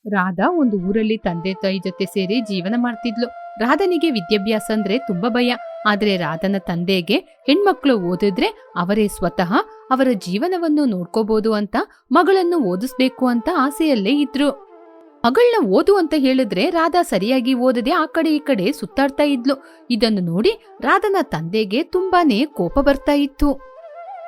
ರಾಧಾ ಒಂದು ಊರಲ್ಲಿ ತಂದೆ ತಾಯಿ ಜೊತೆ ಸೇರಿ ಜೀವನ ಮಾಡ್ತಿದ್ಲು. ರಾಧನಿಗೆ ವಿದ್ಯಾಭ್ಯಾಸ ಅಂದ್ರೆ ತುಂಬಾ ಭಯ. ಆದ್ರೆ ರಾಧನ ತಂದೆಗೆ ಹೆಣ್ಮಕ್ಳು ಓದಿದ್ರೆ ಅವರೇ ಸ್ವತಃ ಅವರ ಜೀವನವನ್ನು ನೋಡ್ಕೋಬಹುದು ಅಂತ ಮಗಳನ್ನು ಓದಿಸ್ಬೇಕು ಅಂತ ಆಸೆಯಲ್ಲೇ ಇದ್ರು. ಮಗಳನ್ನ ಓದು ಅಂತ ಹೇಳಿದ್ರೆ ರಾಧಾ ಸರಿಯಾಗಿ ಓದದೆ ಆ ಕಡೆ ಈ ಕಡೆ ಸುತ್ತಾಡ್ತಾ ಇದ್ಲು. ಇದನ್ನು ನೋಡಿ ರಾಧನ ತಂದೆಗೆ ತುಂಬಾನೇ ಕೋಪ ಬರ್ತಾ ಇತ್ತು.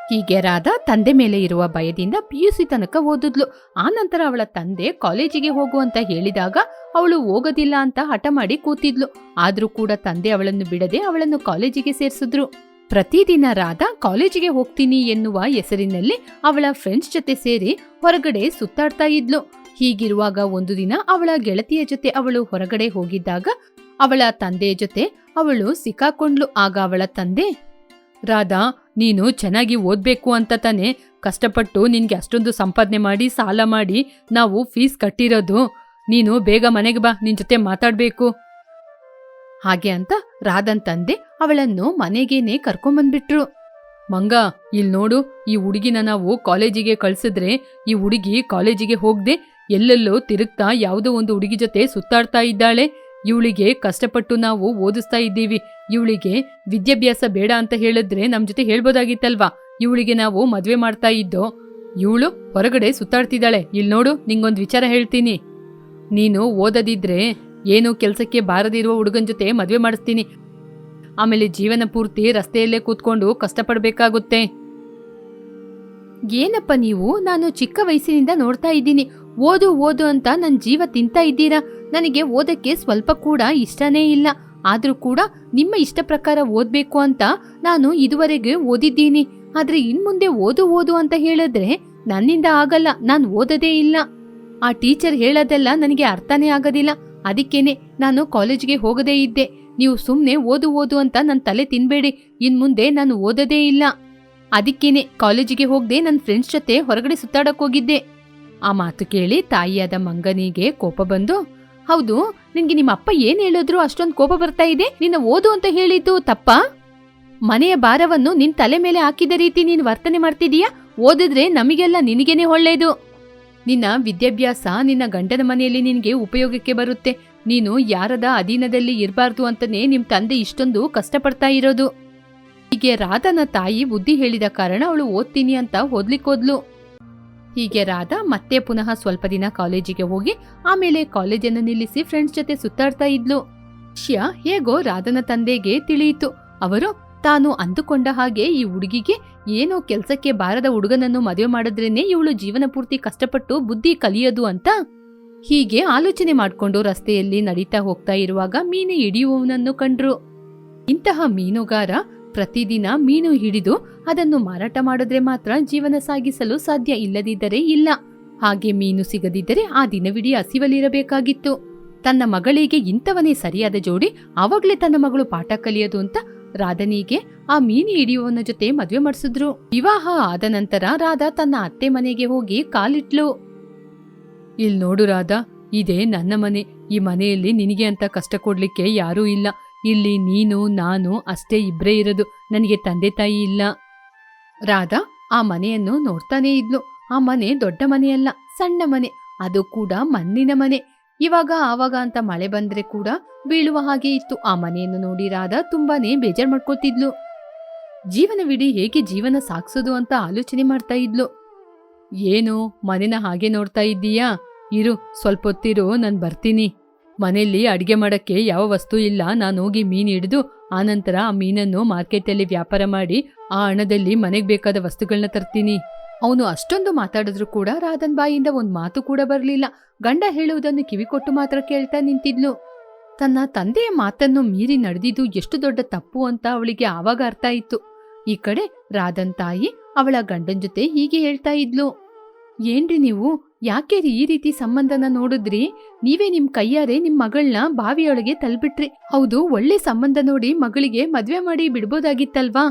ಹೀಗೆ ರಾಧಾ ತಂದೆ ಮೇಲೆ ಇರುವ ಭಯದಿಂದ PUC ತನಕ ಓದಿದ್ಲು. ಆ ನಂತರ ಅವಳ ತಂದೆ ಕಾಲೇಜಿಗೆ ಹೋಗು ಅಂತ ಹೇಳಿದಾಗ ಅವಳು ಹೋಗೋದಿಲ್ಲ ಅಂತ ಹಠ ಮಾಡಿ ಕೂತಿದ್ಲು. ಆದ್ರೂ ಕೂಡ ತಂದೆ ಅವಳನ್ನು ಬಿಡದೆ ಅವಳನ್ನು ಕಾಲೇಜಿಗೆ ಸೇರ್ಸಿದ್ರು. ಪ್ರತಿದಿನ ರಾಧಾ ಕಾಲೇಜಿಗೆ ಹೋಗ್ತೀನಿ ಎನ್ನುವ ಹೆಸರಿನಲ್ಲಿ ಅವಳ ಫ್ರೆಂಡ್ಸ್ ಜೊತೆ ಸೇರಿ ಹೊರಗಡೆ ಸುತ್ತಾಡ್ತಾ ಇದ್ಲು. ಹೀಗಿರುವಾಗ ಒಂದು ದಿನ ಅವಳ ಗೆಳತಿಯ ಜೊತೆ ಅವಳು ಹೊರಗಡೆ ಹೋಗಿದ್ದಾಗ ಅವಳ ತಂದೆಯ ಜೊತೆ ಅವಳು ಸಿಕ್ಕಾಕೊಂಡ್ಲು. ಆಗ ಅವಳ ತಂದೆ, ರಾಧಾ, ನೀನು ಚೆನ್ನಾಗಿ ಓದ್ಬೇಕು ಅಂತ ತಾನೆ ಕಷ್ಟಪಟ್ಟು ನಿನ್ಗೆ ಅಷ್ಟೊಂದು ಸಂಪಾದನೆ ಮಾಡಿ ಸಾಲ ಮಾಡಿ ನಾವು ಫೀಸ್ ಕಟ್ಟಿರೋದು. ನೀನು ಬೇಗ ಮನೆಗೆ ಬಾ, ನಿನ್ ಜೊತೆ ಮಾತಾಡ್ಬೇಕು. ಹಾಗೆ ಅಂತ ರಾಧನ್ ತಂದೆ ಅವಳನ್ನು ಮನೆಗೇನೆ ಕರ್ಕೊಂಬಂದ್ಬಿಟ್ರು. ಮಂಗ, ಇಲ್ ನೋಡು, ಈ ಹುಡುಗಿನ ನಾವು ಕಾಲೇಜಿಗೆ ಕಳ್ಸಿದ್ರೆ ಈ ಹುಡುಗಿ ಕಾಲೇಜಿಗೆ ಹೋಗದೆ ಎಲ್ಲೆಲ್ಲೋ ತಿರುಗ್ತಾ ಯಾವುದೋ ಒಂದು ಹುಡುಗಿ ಜೊತೆ ಸುತ್ತಾಡ್ತಾ ಇದ್ದಾಳೆ. ಇವಳಿಗೆ ಕಷ್ಟಪಟ್ಟು ನಾವು ಓದಿಸ್ತಾ ಇದ್ದೀವಿ. ಇವಳಿಗೆ ವಿದ್ಯಾಭ್ಯಾಸ ಬೇಡ ಅಂತ ಹೇಳಿದ್ರೆ ನಮ್ ಜೊತೆ ಹೇಳ್ಬೋದಾಗಿತ್ತಲ್ವಾ? ಇವಳಿಗೆ ನಾವು ಮದ್ವೆ ಮಾಡ್ತಾ ಇದ್ದೋ. ಇವಳು ಹೊರಗಡೆ ಸುತ್ತಾಡ್ತಿದ್ದಾಳೆ. ಇಲ್ ನೋಡು, ನಿಂಗೊಂದು ವಿಚಾರ ಹೇಳ್ತೀನಿ. ನೀನು ಓದದಿದ್ರೆ ಏನು ಕೆಲ್ಸಕ್ಕೆ ಬಾರದಿರುವ ಹುಡುಗನ್ ಜೊತೆ ಮದ್ವೆ ಮಾಡಿಸ್ತೀನಿ. ಆಮೇಲೆ ಜೀವನ ಪೂರ್ತಿ ರಸ್ತೆಯಲ್ಲೇ ಕೂತ್ಕೊಂಡು ಕಷ್ಟಪಡ್ಬೇಕಾಗುತ್ತೆ. ಏನಪ್ಪ ನೀವು, ನಾನು ಚಿಕ್ಕ ವಯಸ್ಸಿನಿಂದ ನೋಡ್ತಾ ಇದ್ದೀನಿ. ಓದು ಓದು ಅಂತ ನನ್ ಜೀವ ತಿಂತಾ ಇದ್ದೀರಾ. ನನಗೆ ಓದಕ್ಕೆ ಸ್ವಲ್ಪ ಕೂಡ ಇಷ್ಟನೇ ಇಲ್ಲ. ಆದ್ರೂ ಕೂಡ ನಿಮ್ಮ ಇಷ್ಟ ಪ್ರಕಾರ ಓದ್ಬೇಕು ಅಂತ ನಾನು ಇದುವರೆಗೆ ಓದಿದ್ದೀನಿ. ಆದ್ರೆ ಇನ್ಮುಂದೆ ಓದು ಓದು ಅಂತ ಹೇಳಿದ್ರೆ ನನ್ನಿಂದ ಆಗಲ್ಲ. ನಾನ್ ಓದದೇ ಇಲ್ಲ. ಆ ಟೀಚರ್ ಹೇಳೋದೆಲ್ಲ ನನಗೆ ಅರ್ಥನೇ ಆಗೋದಿಲ್ಲ. ಅದಕ್ಕೇನೆ ನಾನು ಕಾಲೇಜ್ಗೆ ಹೋಗದೇ ಇದ್ದೆ. ನೀವು ಸುಮ್ನೆ ಓದು ಓದು ಅಂತ ನನ್ ತಲೆ ತಿನ್ಬೇಡಿ. ಇನ್ಮುಂದೆ ನಾನು ಓದದೇ ಇಲ್ಲ. ಅದಕ್ಕೇನೆ ಕಾಲೇಜಿಗೆ ಹೋಗದೆ ನನ್ನ ಫ್ರೆಂಡ್ಸ್ ಜೊತೆ ಹೊರಗಡೆ ಸುತ್ತಾಡಕ್ ಹೋಗಿದ್ದೆ. ಆ ಮಾತು ಕೇಳಿ ತಾಯಿಯಾದ ಮಂಗನಿಗೆ ಕೋಪ ಬಂದು, ಹೌದು, ನಿನ್ಗೆ ನಿಮ್ಮ ಅಪ್ಪ ಏನ್ ಹೇಳಿದ್ರು ಅಷ್ಟೊಂದು ಕೋಪ ಬರ್ತಾ ಇದೆ? ನಿನ್ನ ಓದು ಅಂತ ಹೇಳಿದ್ದು ತಪ್ಪಾ? ಮನೆಯ ಭಾರವನ್ನು ನಿನ್ ತಲೆ ಮೇಲೆ ಹಾಕಿದ ರೀತಿ ನೀನ್ ವರ್ತನೆ ಮಾಡ್ತಿದೀಯಾ? ಓದಿದ್ರೆ ನಮಗೆಲ್ಲ ನಿನಗೇನೆ ಒಳ್ಳೇದು. ನಿನ್ನ ವಿದ್ಯಾಭ್ಯಾಸ ನಿನ್ನ ಗಂಡನ ಮನೆಯಲ್ಲಿ ನಿನ್ಗೆ ಉಪಯೋಗಕ್ಕೆ ಬರುತ್ತೆ. ನೀನು ಯಾರದ ಅಧೀನದಲ್ಲಿ ಇರಬಾರ್ದು ಅಂತಾನೆ ನಿಮ್ ತಂದೆ ಇಷ್ಟೊಂದು ಕಷ್ಟಪಡ್ತಾ ಇರೋದು. ಹೀಗೆ ರಾಧನ ತಾಯಿ ಬುದ್ಧಿ ಹೇಳಿದ ಕಾರಣ ಅವಳು ಓದ್ತೀನಿ ಅಂತ ಓದ್ಲಿಕ್ಕೋದ್ಲು. ಹೀಗೆ ರಾಧಾ ಮತ್ತೆ ಪುನಃ ಸ್ವಲ್ಪ ದಿನ ಕಾಲೇಜಿಗೆ ಹೋಗಿ ಆಮೇಲೆ ಕಾಲೇಜನ್ನು ನಿಲ್ಲಿಸಿ ಫ್ರೆಂಡ್ಸ್ ಜೊತೆ ಸುತ್ತಾಡ್ತಾ ಇದ್ಲು. ವಿಷಯ ಹೇಗೋ ರಾಧನ ತಂದೆಗೆ ತಿಳಿಯಿತು. ಅವರು ತಾನು ಅಂದುಕೊಂಡ ಹಾಗೆ ಈ ಹುಡುಗಿಗೆ ಏನೋ ಕೆಲ್ಸಕ್ಕೆ ಬಾರದ ಹುಡುಗನನ್ನು ಮದುವೆ ಮಾಡಿದ್ರೇನೆ ಇವಳು ಜೀವನ ಪೂರ್ತಿ ಕಷ್ಟಪಟ್ಟು ಬುದ್ಧಿ ಕಲಿಯೋದು ಅಂತ ಹೀಗೆ ಆಲೋಚನೆ ಮಾಡ್ಕೊಂಡು ರಸ್ತೆಯಲ್ಲಿ ನಡೀತಾ ಹೋಗ್ತಾ ಇರುವಾಗ ಮೀನು ಹಿಡಿಯುವವನನ್ನು ಕಂಡ್ರು. ಇಂತಹ ಮೀನುಗಾರ ಪ್ರತಿದಿನ ಮೀನು ಹಿಡಿದು ಅದನ್ನು ಮಾರಾಟ ಮಾಡಿದ್ರೆ ಮಾತ್ರ ಜೀವನ ಸಾಗಿಸಲು ಸಾಧ್ಯ, ಇಲ್ಲದಿದ್ದರೆ ಇಲ್ಲ. ಹಾಗೆ ಮೀನು ಸಿಗದಿದ್ದರೆ ಆ ದಿನವಿಡೀ ಹಸಿವಲಿರಬೇಕಾಗಿತ್ತು. ತನ್ನ ಮಗಳಿಗೆ ಇಂಥವನೇ ಸರಿಯಾದ ಜೋಡಿ, ಆವಾಗ್ಲೇ ತನ್ನ ಮಗಳು ಪಾಠ ಕಲಿಯೋದು ಅಂತ ರಾಧನಿಗೆ ಆ ಮೀನು ಹಿಡಿಯುವವನ ಜೊತೆ ಮದ್ವೆ ಮಾಡಿಸಿದ್ರು. ವಿವಾಹ ಆದ ನಂತರ ರಾಧಾ ತನ್ನ ಅತ್ತೆ ಮನೆಗೆ ಹೋಗಿ ಕಾಲಿಟ್ಲು. ಇಲ್ ನೋಡು ರಾಧಾ, ಇದೇ ನನ್ನ ಮನೆ. ಈ ಮನೆಯಲ್ಲಿ ನಿನಗೆ ಅಂತ ಕಷ್ಟ ಕೊಡ್ಲಿಕ್ಕೆ ಯಾರೂ ಇಲ್ಲ. ಇಲ್ಲಿ ನೀನು ನಾನು ಅಷ್ಟೇ ಇಬ್ರೇ ಇರೋದು. ನನಗೆ ತಂದೆ ತಾಯಿ ಇಲ್ಲ. ರಾಧಾ ಆ ಮನೆಯನ್ನು ನೋಡ್ತಾನೇ ಇದ್ಲು. ಆ ಮನೆ ದೊಡ್ಡ ಮನೆಯಲ್ಲ, ಸಣ್ಣ ಮನೆ. ಅದು ಕೂಡ ಮಣ್ಣಿನ ಮನೆ. ಇವಾಗ ಆವಾಗ ಅಂತ ಮಳೆ ಬಂದ್ರೆ ಕೂಡ ಬೀಳುವ ಹಾಗೆ ಇತ್ತು. ಆ ಮನೆಯನ್ನು ನೋಡಿ ರಾಧಾ ತುಂಬಾನೇ ಬೇಜಾರ್ ಮಾಡ್ಕೊತಿದ್ಲು. ಜೀವನವಿಡೀ ಹೇಗೆ ಜೀವನ ಸಾಗಿಸೋದು ಅಂತ ಆಲೋಚನೆ ಮಾಡ್ತಾ ಇದ್ಲು. ಏನು ಮನೆನ ಹಾಗೆ ನೋಡ್ತಾ ಇದ್ದೀಯಾ? ಇರು, ಸ್ವಲ್ಪ ಹೊತ್ತಿರು, ನಾನು ಬರ್ತೀನಿ. ಮನೆಯಲ್ಲಿ ಅಡಿಗೆ ಮಾಡಕ್ಕೆ ಯಾವ ವಸ್ತು ಇಲ್ಲ. ನಾನು ಹೋಗಿ ಮೀನು ಹಿಡಿದು ಆನಂತರ ಆ ಮೀನನ್ನು ಮಾರ್ಕೆಟಲ್ಲಿ ವ್ಯಾಪಾರ ಮಾಡಿ ಆ ಹಣದಲ್ಲಿ ಮನೆಗೆ ಬೇಕಾದ ವಸ್ತುಗಳನ್ನ ತರ್ತೀನಿ. ಅವನು ಅಷ್ಟೊಂದು ಮಾತಾಡಿದ್ರು ಕೂಡ ರಾಧನ್ ಬಾಯಿಂದ ಒಂದ್ ಮಾತು ಕೂಡ ಬರಲಿಲ್ಲ. ಗಂಡ ಹೇಳುವುದನ್ನು ಕಿವಿಕೊಟ್ಟು ಮಾತ್ರ ಕೇಳ್ತಾ ನಿಂತಿದ್ಲು. ತನ್ನ ತಂದೆಯ ಮಾತನ್ನು ಮೀರಿ ನಡೆದಿದ್ದು ಎಷ್ಟು ದೊಡ್ಡ ತಪ್ಪು ಅಂತ ಅವಳಿಗೆ ಆವಾಗ ಅರ್ಥ ಆಯಿತು. ಈ ಕಡೆ ರಾಧನ್ ತಾಯಿ ಅವಳ ಗಂಡನ ಜೊತೆ ಹೀಗೆ ಹೇಳ್ತಾ ಇದ್ಲು. ಏನ್ರಿ ನೀವು, ಯಾಕೆ ಈ ರೀತಿ ಸಂಬಂಧನ ನೋಡಿದ್ರಿ? ನೀವೇ ನಿಮ್ ಕೈಯಾರೆ ನಿಮ್ ಮಗಳನ್ನ ಬಾವಿಯೊಳಗೆ ತಳ್ಬಿಟ್ರಿ. ಹೌದು, ಒಳ್ಳೆ ಸಂಬಂಧ ನೋಡಿ ಮಗಳಿಗೆ ಮದ್ವೆ ಮಾಡಿ ಬಿಡ್ಬೋದಾಗಿತ್ತಲ್ವಾ?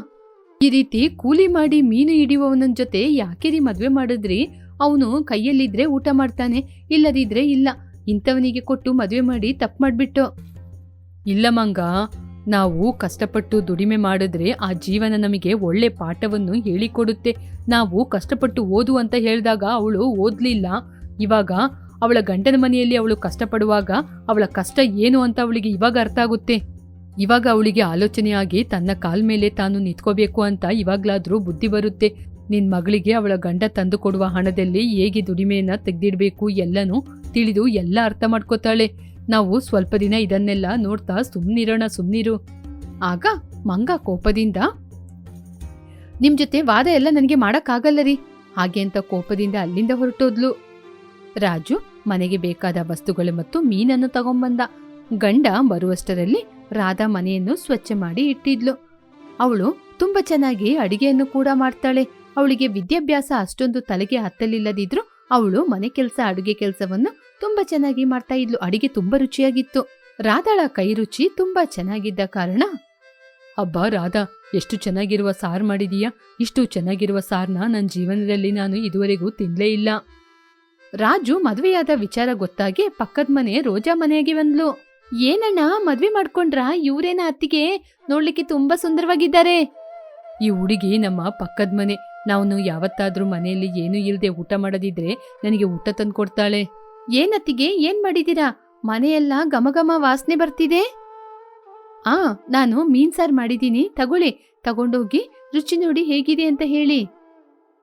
ಈ ರೀತಿ ಕೂಲಿ ಮಾಡಿ ಮೀನು ಹಿಡಿಯುವವನ ಜೊತೆ ಯಾಕೆ ಮದ್ವೆ ಮಾಡಿದ್ರಿ? ಅವನು ಕೈಯಲ್ಲಿದ್ರೆ ಊಟ ಮಾಡ್ತಾನೆ, ಇಲ್ಲದಿದ್ರೆ ಇಲ್ಲ. ಇಂಥವನಿಗೆ ಕೊಟ್ಟು ಮದ್ವೆ ಮಾಡಿ ತಪ್ಪು ಮಾಡ್ಬಿಟ್ಟು. ಇಲ್ಲ ಮಂಗ, ನಾವು ಕಷ್ಟಪಟ್ಟು ದುಡಿಮೆ ಮಾಡಿದ್ರೆ ಆ ಜೀವನ ನಮಗೆ ಒಳ್ಳೆ ಪಾಠವನ್ನು ಹೇಳಿಕೊಡುತ್ತೆ. ನಾವು ಕಷ್ಟಪಟ್ಟು ಓದು ಅಂತ ಹೇಳಿದಾಗ ಅವಳು ಓದ್ಲಿಲ್ಲ. ಇವಾಗ ಅವಳ ಗಂಡನ ಮನೆಯಲ್ಲಿ ಅವಳು ಕಷ್ಟಪಡುವಾಗ ಅವಳ ಕಷ್ಟ ಏನು ಅಂತ ಅವಳಿಗೆ ಇವಾಗ ಅರ್ಥ ಆಗುತ್ತೆ. ಇವಾಗ ಅವಳಿಗೆ ಆಲೋಚನೆ ಆಗಿ ತನ್ನ ಕಾಲ್ ಮೇಲೆ ತಾನು ನಿಂತ್ಕೋಬೇಕು ಅಂತ ಇವಾಗ್ಲಾದ್ರೂ ಬುದ್ಧಿ ಬರುತ್ತೆ. ನಿನ್ ಮಗಳಿಗೆ ಅವಳ ಗಂಡ ತಂದು ಕೊಡುವ ಹಣದಲ್ಲಿ ಹೇಗೆ ದುಡಿಮೆಯನ್ನ ತೆಗ್ದಿಡ್ಬೇಕು ಎಲ್ಲನೂ ತಿಳಿದು ಎಲ್ಲ ಅರ್ಥ ಮಾಡ್ಕೋತಾಳೆ. ನಾವು ಸ್ವಲ್ಪ ದಿನ ಇದನ್ನೆಲ್ಲ ನೋಡ್ತಾ ಸುಮ್ನಿರು. ಆಗ ಮಂಗ ಕೋಪದಿಂದ, ನಿಮ್ ಜೊತೆ ವಾದ ಎಲ್ಲ ನನಗೆ ಮಾಡಕ್ಕಾಗಲ್ಲ ರೀ ಹಾಗೆ ಅಂತ ಕೋಪದಿಂದ ಅಲ್ಲಿಂದ ಹೊರಟೋದ್ಲು. ರಾಜು ಮನೆಗೆ ಬೇಕಾದ ವಸ್ತುಗಳು ಮತ್ತು ಮೀನನ್ನು ತಗೊಂಬಂದ. ಗಂಡ ಬರುವಷ್ಟರಲ್ಲಿ ರಾಧಾ ಮನೆಯನ್ನು ಸ್ವಚ್ಛ ಮಾಡಿ ಇಟ್ಟಿದ್ಲು. ಅವಳು ತುಂಬಾ ಚೆನ್ನಾಗಿ ಅಡಿಗೆಯನ್ನು ಕೂಡ ಮಾಡ್ತಾಳೆ. ಅವಳಿಗೆ ವಿದ್ಯಾಭ್ಯಾಸ ಅಷ್ಟೊಂದು ತಲೆಗೆ ಹತ್ತಲಿಲ್ಲದಿದ್ರು ಅವಳು ಮನೆ ಕೆಲಸ ಅಡುಗೆ ಕೆಲಸವನ್ನು ತುಂಬಾ ಚೆನ್ನಾಗಿ ಮಾಡ್ತಾ ಇದ್ಲು. ಅಡಿಗೆ ತುಂಬಾ ರುಚಿಯಾಗಿತ್ತು. ರಾಧಾಳ ಕೈ ರುಚಿ ತುಂಬಾ ಚೆನ್ನಾಗಿದ್ದ ಕಾರಣ, ಅಬ್ಬಾ ರಾಧಾ, ಎಷ್ಟು ಚೆನ್ನಾಗಿರುವ ಸಾರು ಮಾಡಿದೀಯಾ, ಇಷ್ಟು ಚೆನ್ನಾಗಿರುವ ಸಾರ್ನ ನನ್ನ ಜೀವನದಲ್ಲಿ ನಾನು ಇದುವರೆಗೂ ತಿನ್ಲೇ ಇಲ್ಲ. ರಾಜು ಮದುವೆಯಾದ ವಿಚಾರ ಗೊತ್ತಾಗಿ ಪಕ್ಕದ ಮನೆ ರೋಜಾ ಮನೆಗೆ ಬಂದ್ಲು. ಏನಣ್ಣ, ಮದ್ವೆ ಮಾಡ್ಕೊಂಡ್ರ? ಇವ್ರೇನ ಅತ್ತಿಗೆ ನೋಡ್ಲಿಕ್ಕೆ ತುಂಬಾ ಸುಂದರವಾಗಿದ್ದಾರೆ. ಈ ಹುಡುಗಿ ನಮ್ಮ ಪಕ್ಕದ ಮನೆ. ನಾವು ಯಾವತ್ತಾದ್ರೂ ಮನೆಯಲ್ಲಿ ಏನು ಇಲ್ದೆ ಊಟ ಮಾಡೋದಿದ್ರೆ ನನಗೆ ಊಟ ತಂದ್ಕೊಡ್ತಾಳೆ. ಏನತ್ತಿಗೆ, ಏನ್ ಮಾಡಿದೀರಾ? ಮನೆಯೆಲ್ಲ ಘಮಘಮ ವಾಸನೆ ಬರ್ತಿದೆ. ನಾನು ಮೀನ್ ಸಾರ್ ಮಾಡಿದೀನಿ, ತಗೊಂಡೋಗಿ ರುಚಿ ನೋಡಿ ಹೇಗಿದೆ ಅಂತ ಹೇಳಿ.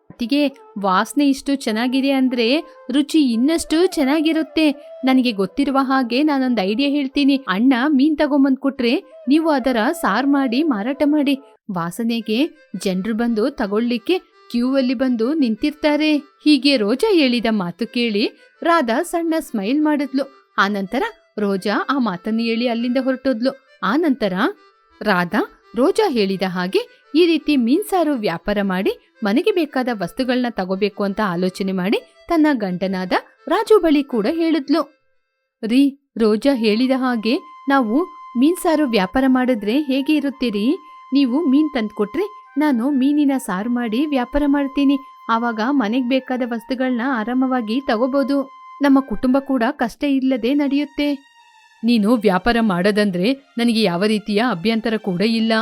ಅತ್ತಿಗೆ, ವಾಸನೆ ಇಷ್ಟು ಚೆನ್ನಾಗಿದೆ ಅಂದ್ರೆ ರುಚಿ ಇನ್ನಷ್ಟು ಚೆನ್ನಾಗಿರುತ್ತೆ. ನನಗೆ ಗೊತ್ತಿರುವ ಹಾಗೆ ನಾನೊಂದು ಐಡಿಯಾ ಹೇಳ್ತೀನಿ. ಅಣ್ಣ ಮೀನ್ ತಗೊಂಬಂದ್ ಕೊಟ್ರೆ ನೀವು ಅದರ ಸಾರ್ ಮಾಡಿ ಮಾರಾಟ ಮಾಡಿ. ವಾಸನೆಗೆ ಜನರು ಬಂದು ತಗೊಳ್ಳಿಕ್ಕೆ ಕ್ಯೂ ಅಲ್ಲಿ ಬಂದು ನಿಂತಿರ್ತಾರೆ. ಹೀಗೆ ರೋಜಾ ಹೇಳಿದ ಮಾತು ಕೇಳಿ ರಾಧಾ ಸಣ್ಣ ಸ್ಮೈಲ್ ಮಾಡಿದ್ಲು. ಆನಂತರ ರೋಜಾ ಆ ಮಾತನ್ನು ಹೇಳಿ ಅಲ್ಲಿಂದ ಹೊರಟೋದ್ಲು. ಆನಂತರ ರಾಧಾ ರೋಜಾ ಹೇಳಿದ ಹಾಗೆ ಈ ರೀತಿ ಮೀನ್ಸಾರು ವ್ಯಾಪಾರ ಮಾಡಿ ಮನೆಗೆ ಬೇಕಾದ ವಸ್ತುಗಳನ್ನ ತಗೋಬೇಕು ಅಂತ ಆಲೋಚನೆ ಮಾಡಿ ತನ್ನ ಗಂಡನಾದ ರಾಜು ಬಳಿ ಕೂಡ ಹೇಳಿದ್ಲು. ರೀ, ರೋಜಾ ಹೇಳಿದ ಹಾಗೆ ನಾವು ಮೀನ್ಸಾರು ವ್ಯಾಪಾರ ಮಾಡಿದ್ರೆ ಹೇಗೆ ಇರುತ್ತೀರಿ? ನೀವು ಮೀನ್ ತಂದ್ಕೊಟ್ರೆ ನಾನು ಮೀನಿನ ಸಾರು ಮಾಡಿ ವ್ಯಾಪಾರ ಮಾಡ್ತೀನಿ. ಆವಾಗ ಮನೆಗೆ ಬೇಕಾದ ವಸ್ತುಗಳನ್ನ ಆರಾಮವಾಗಿ ತಗೋಬಹುದು. ನಮ್ಮ ಕುಟುಂಬ ಕೂಡ ಕಷ್ಟ ಇಲ್ಲದೆ ನಡೆಯುತ್ತೆ. ನೀನು ವ್ಯಾಪಾರ ಮಾಡೋದಂದ್ರೆ ನನಗೆ ಯಾವ ರೀತಿಯ ಅಭ್ಯಂತರ ಕೂಡ ಇಲ್ಲ.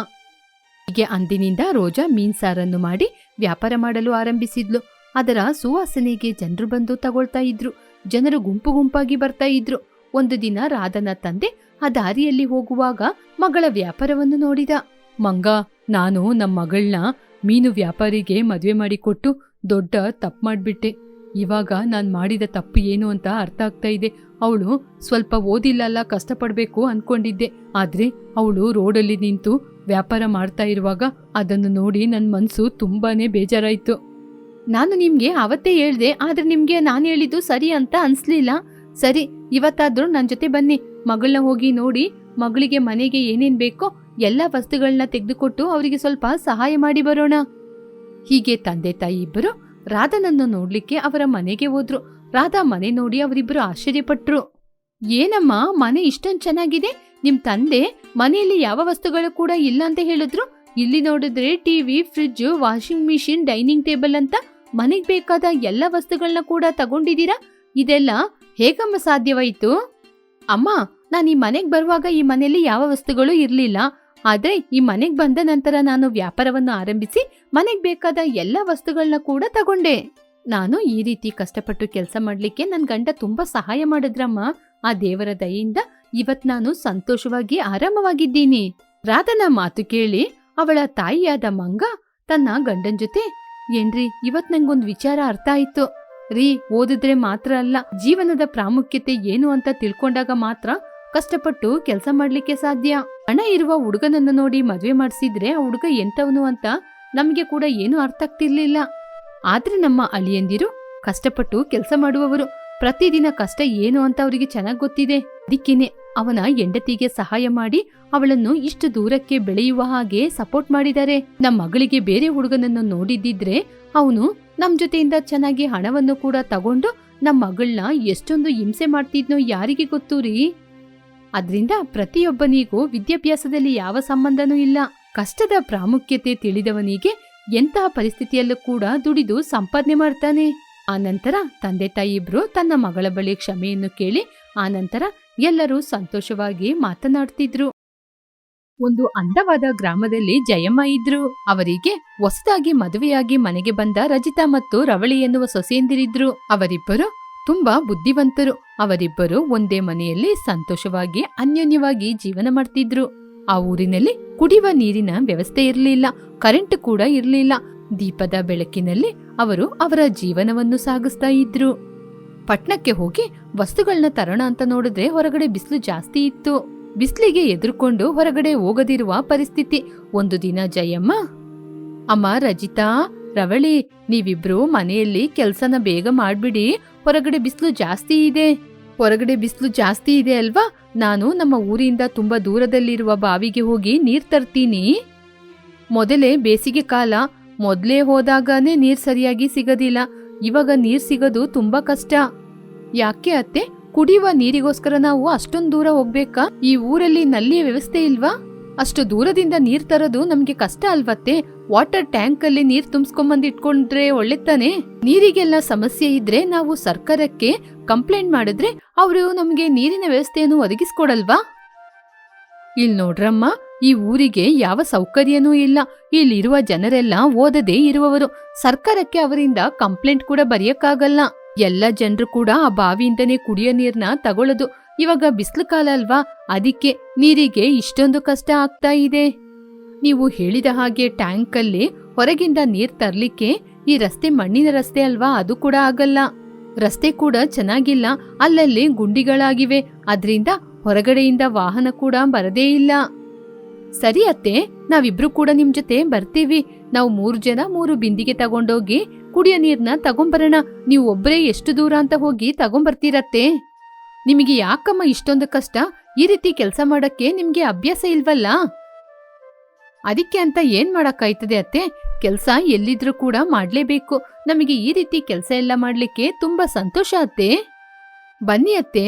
ಹೀಗೆ ಅಂದಿನಿಂದ ರೋಜಾ ಮೀನ್ ಸಾರನ್ನು ಮಾಡಿ ವ್ಯಾಪಾರ ಮಾಡಲು ಆರಂಭಿಸಿದ್ಲು. ಅದರ ಸುವಾಸನೆಗೆ ಜನರು ಬಂದು ತಗೊಳ್ತಾ ಇದ್ರು. ಜನರು ಗುಂಪು ಗುಂಪಾಗಿ ಬರ್ತಾ ಇದ್ರು. ಒಂದು ದಿನ ರಾಧನ ತಂದೆ ಆ ದಾರಿಯಲ್ಲಿ ಹೋಗುವಾಗ ಮಗಳ ವ್ಯಾಪಾರವನ್ನು ನೋಡಿದ. ಮಂಗ, ನಾನು ನಮ್ಮ ಮಗಳನ್ನ ಮೀನು ವ್ಯಾಪಾರಿಗೆ ಮದುವೆ ಮಾಡಿಕೊಟ್ಟು ದೊಡ್ಡ ತಪ್ಪು ಮಾಡ್ಬಿಟ್ಟೆ. ಇವಾಗ ನಾನ್ ಮಾಡಿದ ತಪ್ಪು ಏನು ಅಂತ ಅರ್ಥ ಆಗ್ತಾ ಇದೆ. ಅವಳು ಸ್ವಲ್ಪ ಓದಿಲ್ಲಲ್ಲ, ಕಷ್ಟಪಡ್ಬೇಕು ಅನ್ಕೊಂಡಿದ್ದೆ. ಆದ್ರೆ ಅವಳು ರೋಡಲ್ಲಿ ನಿಂತು ವ್ಯಾಪಾರ ಮಾಡ್ತಾ ಇರುವಾಗ ಅದನ್ನು ನೋಡಿ ನನ್ನ ಮನ್ಸು ತುಂಬಾನೇ ಬೇಜಾರಾಯ್ತು. ನಾನು ನಿಮ್ಗೆ ಅವತ್ತೇ ಹೇಳ್ದೆ, ಆದ್ರೆ ನಿಮ್ಗೆ ನಾನು ಹೇಳಿದ್ದು ಸರಿ ಅಂತ ಅನ್ಸ್ಲಿಲ್ಲ. ಸರಿ, ಇವತ್ತಾದ್ರೂ ನನ್ ಜೊತೆ ಬನ್ನಿ. ಮಗಳನ್ನ ಹೋಗಿ ನೋಡಿ, ಮಗಳಿಗೆ ಮನೆಗೆ ಏನೇನ್ ಬೇಕೋ ಎಲ್ಲ ವಸ್ತುಗಳನ್ನ ತೆಗೆದುಕೊಟ್ಟು ಅವರಿಗೆ ಸ್ವಲ್ಪ ಸಹಾಯ ಮಾಡಿ ಬರೋಣ. ಹೀಗೆ ತಂದೆ ತಾಯಿ ಇಬ್ಬರು ರಾಧನನ್ನು ನೋಡ್ಲಿಕ್ಕೆ ಅವರ ಮನೆಗೆ ಹೋದ್ರು. ರಾಧಾ ಮನೆ ನೋಡಿ ಅವರಿಬ್ಬರು ಆಶ್ಚರ್ಯಪಟ್ರು. ಏನಮ್ಮ, ಮನೆ ಇಷ್ಟೊಂದು ಚೆನ್ನಾಗಿದೆ. ನಿಮ್ ತಂದೆ ಮನೆಯಲ್ಲಿ ಯಾವ ವಸ್ತುಗಳು ಕೂಡ ಇಲ್ಲ ಅಂತ ಹೇಳಿದ್ರು. ಇಲ್ಲಿ ನೋಡಿದ್ರೆ TV, fridge, washing machine, dining table ಅಂತ ಮನೆಗ್ ಬೇಕಾದ ಎಲ್ಲ ವಸ್ತುಗಳನ್ನ ಕೂಡ ತಗೊಂಡಿದ್ದೀರಾ. ಇದೆಲ್ಲ ಹೇಗಮ್ಮ ಸಾಧ್ಯವಾಯಿತು? ಅಮ್ಮ, ನಾನು ಈ ಮನೆಗ್ ಬರುವಾಗ ಈ ಮನೆಯಲ್ಲಿ ಯಾವ ವಸ್ತುಗಳು ಇರ್ಲಿಲ್ಲ. ಆದ್ರೆ ಈ ಮನೆಗ್ ಬಂದ ನಂತರ ನಾನು ವ್ಯಾಪಾರವನ್ನು ಆರಂಭಿಸಿ ಮನೆಗ್ ಬೇಕಾದ ಎಲ್ಲ ವಸ್ತುಗಳನ್ನ ಕೂಡ ತಗೊಂಡೆ. ನಾನು ಈ ರೀತಿ ಕಷ್ಟಪಟ್ಟು ಕೆಲಸ ಮಾಡ್ಲಿಕ್ಕೆ ನನ್ ಗಂಡ ತುಂಬಾ ಸಹಾಯ ಮಾಡಿದ್ರಮ್ಮ. ಆ ದೇವರ ದಯೆಯಿಂದ ಇವತ್ ನಾನು ಸಂತೋಷವಾಗಿ ಆರಾಮವಾಗಿದ್ದೀನಿ. ರಾಧನ ಮಾತು ಕೇಳಿ ಅವಳ ತಾಯಿಯಾದ ಮಂಗ ತನ್ನ ಗಂಡನ್ ಜೊತೆ, ಏನ್ರಿ, ಇವತ್ ನಂಗೊಂದ್ ವಿಚಾರ ಅರ್ಥ ಆಯ್ತು ರೀ. ಓದಿದ್ರೆ ಮಾತ್ರ ಅಲ್ಲ, ಜೀವನದ ಪ್ರಾಮುಖ್ಯತೆ ಏನು ಅಂತ ತಿಳ್ಕೊಂಡಾಗ ಮಾತ್ರ ಕಷ್ಟಪಟ್ಟು ಕೆಲಸ ಮಾಡ್ಲಿಕ್ಕೆ ಸಾಧ್ಯ. ಹಣ ಇರುವ ಹುಡುಗನನ್ನು ನೋಡಿ ಮದ್ವೆ ಮಾಡಿಸಿದ್ರೆ ಆ ಹುಡುಗ ಎಂತವನು ಅಂತ ನಮ್ಗೆ ಕೂಡ ಏನು ಅರ್ಥ ಆಗ್ತಿರ್ಲಿಲ್ಲ. ಆದ್ರೆ ನಮ್ಮ ಅಳಿಯಂದಿರು ಕಷ್ಟಪಟ್ಟು ಕೆಲಸ ಮಾಡುವವರು. ಪ್ರತಿದಿನ ಕಷ್ಟ ಏನು ಅಂತ ಅವರಿಗೆ ಚೆನ್ನಾಗ್ ಗೊತ್ತಿದೆ. ಅದಕ್ಕೇನೆ ಅವನ ಹೆಂಡತಿಗೆ ಸಹಾಯ ಮಾಡಿ ಅವಳನ್ನು ಇಷ್ಟು ದೂರಕ್ಕೆ ಬೆಳೆಯುವ ಹಾಗೆ ಸಪೋರ್ಟ್ ಮಾಡಿದ್ದಾರೆ. ನಮ್ಮ ಮಗಳಿಗೆ ಬೇರೆ ಹುಡುಗನನ್ನು ನೋಡಿದ್ದಿದ್ರೆ ಅವನು ನಮ್ ಜೊತೆಯಿಂದ ಚೆನ್ನಾಗಿ ಹಣವನ್ನು ಕೂಡ ತಗೊಂಡು ನಮ್ಮ ಮಗಳನ್ನ ಎಷ್ಟೊಂದು ಹಿಂಸೆ ಮಾಡ್ತಿದ್ನೋ ಯಾರಿಗೆ ಗೊತ್ತು ರೀ. ಅದ್ರಿಂದ ಪ್ರತಿಯೊಬ್ಬನಿಗೂ ವಿದ್ಯಾಭ್ಯಾಸದಲ್ಲಿ ಯಾವ ಸಂಬಂಧನೂ ಇಲ್ಲ. ಕಷ್ಟದ ಪ್ರಾಮುಖ್ಯತೆ ತಿಳಿದವನಿಗೆ ಎಂತಹ ಪರಿಸ್ಥಿತಿಯಲ್ಲೂ ಕೂಡ ದುಡಿದು ಸಂಪಾದನೆ ಮಾಡ್ತಾನೆ. ಆನಂತರ ತಂದೆ ತಾಯಿ ಇಬ್ರು ತನ್ನ ಮಗಳ ಬಳಿ ಕ್ಷಮೆಯನ್ನು ಕೇಳಿ ಆನಂತರ ಎಲ್ಲರೂ ಸಂತೋಷವಾಗಿ ಮಾತನಾಡ್ತಿದ್ರು. ಒಂದು ಅಂದವಾದ ಗ್ರಾಮದಲ್ಲಿ ಜಯಮ್ಮ ಇದ್ರು. ಅವರಿಗೆ ಹೊಸದಾಗಿ ಮದುವೆಯಾಗಿ ಮನೆಗೆ ಬಂದ ರಜಿತಾ ಮತ್ತು ರವಳಿ ಎನ್ನುವ ಸೊಸೆಯಂದಿರಿದ್ರು. ಅವರಿಬ್ಬರು ತುಂಬಾ ಬುದ್ಧಿವಂತರು. ಅವರಿಬ್ಬರು ಒಂದೇ ಮನೆಯಲ್ಲಿ ಸಂತೋಷವಾಗಿ ಅನ್ಯೋನ್ಯವಾಗಿ ಜೀವನ ಮಾಡ್ತಿದ್ರು. ಆ ಊರಿನಲ್ಲಿ ಕುಡಿಯುವ ನೀರಿನ ವ್ಯವಸ್ಥೆ ಇರಲಿಲ್ಲ, ಕರೆಂಟ್ ಕೂಡ ಇರಲಿಲ್ಲ. ದೀಪದ ಬೆಳಕಿನಲ್ಲಿ ಅವರು ಅವರ ಜೀವನವನ್ನು ಸಾಗಿಸ್ತಾ ಇದ್ರು. ಪಟ್ನಕ್ಕೆ ಹೋಗಿ ವಸ್ತುಗಳನ್ನ ತರೋಣ ಅಂತ ನೋಡಿದ್ರೆ ಹೊರಗಡೆ ಬಿಸಿಲು ಜಾಸ್ತಿ ಇತ್ತು. ಬಿಸಿಲಿಗೆ ಎದುರ್ಕೊಂಡು ಹೊರಗಡೆ ಹೋಗದಿರುವ ಪರಿಸ್ಥಿತಿ. ಒಂದು ದಿನ ಜಯಮ್ಮ, ಅಮ್ಮ ರಜಿತಾ, ರವಳಿ, ನೀವಿಬ್ರು ಮನೆಯಲ್ಲಿ ಕೆಲ್ಸನ ಬೇಗ ಮಾಡ್ಬಿಡಿ, ಹೊರಗಡೆ ಬಿಸಿಲು ಜಾಸ್ತಿ ಇದೆ. ಹೊರಗಡೆ ಬಿಸಿಲು ಜಾಸ್ತಿ ಇದೆ ಅಲ್ವಾ, ನಾನು ನಮ್ಮ ಊರಿಂದ ತುಂಬಾ ದೂರದಲ್ಲಿರುವ ಬಾವಿಗೆ ಹೋಗಿ ನೀರ್ ತರ್ತೀನಿ. ಮೊದಲೇ ಬೇಸಿಗೆ ಕಾಲ, ಮೊದಲೇ ಹೋದಾಗನೇ ನೀರ್ ಸರಿಯಾಗಿ ಸಿಗೋದಿಲ್ಲ. ಇವಾಗ ನೀರ್ ಸಿಗೋದು ತುಂಬಾ ಕಷ್ಟ. ಯಾಕೆ ಅತ್ತೆ, ಕುಡಿಯುವ ನೀರಿಗೋಸ್ಕರ ನಾವು ಅಷ್ಟೊಂದು ದೂರ ಹೋಗ್ಬೇಕಾ? ಈ ಊರಲ್ಲಿ ನಲ್ಲಿಯ ವ್ಯವಸ್ಥೆ ಇಲ್ವಾ? ಅಷ್ಟು ದೂರದಿಂದ ನೀರ್ ತರೋದು ನಮ್ಗೆ ಕಷ್ಟ ಅಲ್ವತ್ತೆ? ವಾಟರ್ ಟ್ಯಾಂಕ್ ಅಲ್ಲಿ ನೀರ್ ತುಂಬಿಸ್ಕೊಂಬಂದ್ ಇಟ್ಕೊಂಡ್ರೆ ಒಳ್ಳೆ ತಾನೆ. ನೀರಿಗೆಲ್ಲ ಸಮಸ್ಯೆ ಇದ್ರೆ ನಾವು ಸರ್ಕಾರಕ್ಕೆ ಕಂಪ್ಲೇಂಟ್ ಮಾಡಿದ್ರೆ ಅವರು ನಮ್ಗೆ ನೀರಿನ ವ್ಯವಸ್ಥೆಯನ್ನು ಒದಗಿಸ್ಕೊಡಲ್ವಾ? ಇಲ್ ನೋಡ್ರಮ್ಮ, ಈ ಊರಿಗೆ ಯಾವ ಸೌಕರ್ಯನೂ ಇಲ್ಲ. ಇಲ್ಲಿರುವ ಜನರೆಲ್ಲ ಓದದೇ ಇರುವವರು. ಸರ್ಕಾರಕ್ಕೆ ಅವರಿಂದ ಕಂಪ್ಲೇಂಟ್ ಕೂಡ ಬರೆಯಕ್ಕಾಗಲ್ಲ. ಎಲ್ಲ ಜನರು ಕೂಡ ಆ ಬಾವಿಯಿಂದನೇ ಕುಡಿಯೋ ನೀರ್ನ ತಗೊಳ್ಳೋದು. ಇವಾಗ ಬಿಸಿಲು ಕಾಲ ಅಲ್ವಾ, ಅದಕ್ಕೆ ನೀರಿಗೆ ಇಷ್ಟೊಂದು ಕಷ್ಟ ಆಗ್ತಾ ಇದೆ. ನೀವು ಹೇಳಿದ ಹಾಗೆ ಟ್ಯಾಂಕಲ್ಲಿ ಹೊರಗಿಂದ ನೀರ್ ತರ್ಲಿಕ್ಕೆ ಈ ರಸ್ತೆ ಮಣ್ಣಿನ ರಸ್ತೆ ಅಲ್ವಾ, ಅದು ಕೂಡ ಆಗಲ್ಲ. ರಸ್ತೆ ಕೂಡ ಚೆನ್ನಾಗಿಲ್ಲ, ಅಲ್ಲಲ್ಲಿ ಗುಂಡಿಗಳಾಗಿವೆ. ಅದ್ರಿಂದ ಹೊರಗಡೆಯಿಂದ ವಾಹನ ಕೂಡ ಬರದೇ ಇಲ್ಲ. ಸರಿ ಅತ್ತೆ, ನಾವಿಬ್ರು ಕೂಡ ನಿಮ್ ಜೊತೆ ಬರ್ತೀವಿ. ನಾವು 3 ಜನ 3 ಬಿಂದಿಗೆ ತಗೊಂಡೋಗಿ ಕುಡಿಯೋ ನೀರ್ನ ತಗೊಂಬರೋಣ. ನೀವು ಒಬ್ಬರೇ ಎಷ್ಟು ದೂರ ಅಂತ ಹೋಗಿ ತಗೊಂಬರ್ತೀರತ್ತೆ? ನಿಮಗೆ ಯಾಕಮ್ಮ ಇಷ್ಟೊಂದು ಕಷ್ಟ? ಈ ರೀತಿ ಕೆಲಸ ಮಾಡಕ್ಕೆ ನಿಮ್ಗೆ ಅಭ್ಯಾಸ ಇಲ್ವಲ್ಲ? ಅದಕ್ಕೆ ಅಂತ ಏನ್ ಮಾಡಕ್ಕಾಯ್ತದೆ ಅತ್ತೆ, ಕೆಲ್ಸ ಎಲ್ಲಿದ್ರೂ ಕೂಡ ಮಾಡ್ಲೇಬೇಕು. ನಮಗೆ ಈ ರೀತಿ ಕೆಲ್ಸ ಎಲ್ಲ ಮಾಡ್ಲಿಕ್ಕೆ ತುಂಬಾ ಸಂತೋಷ ಅತ್ತೆ. ಬನ್ನಿ ಅತ್ತೆ.